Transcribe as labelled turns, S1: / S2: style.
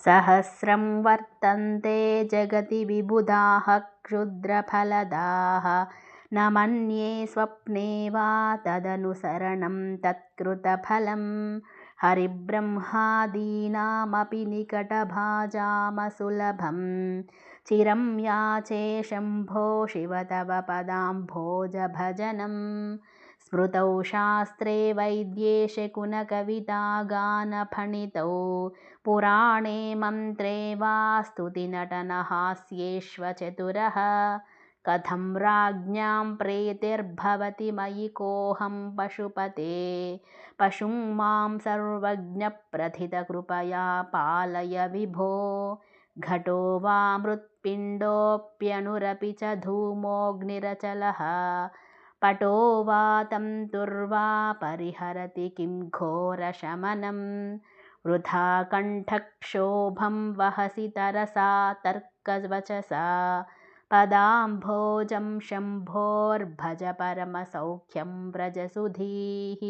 S1: सहस्रं वर्तन्ते जगति विबुधाः क्षुद्रफलदाः न मन्ये स्वप्ने वा तदनुसरणं तत्कृतफलं हरिब्रह्मादीनामपि निकटभाजामसुलभं चिरं याचे शम्भो शिव तव पदाम्भोजभजनं स्मृतौ शास्त्रे वैद्ये शकुनकवितागानफणितौ पुराणे मन्त्रे वा स्तुतिनटनहास्येष्व चतुरः कथं राज्ञां प्रीतिर्भवति मयि कोऽहं पशुपते पशुं मां सर्वज्ञप्रथितकृपया पालय विभो घटो वा मृत्पिण्डोऽप्यणुरपि च धूमोऽग्निरचलः पटो वा तन्तुर्वा परिहरति किं घोरशमनं वृथा कण्ठक्षोभं वहसि तरसा तर्कवचसा पदाम्भोजं शम्भोर्भज परमसौख्यं व्रजसुधीः।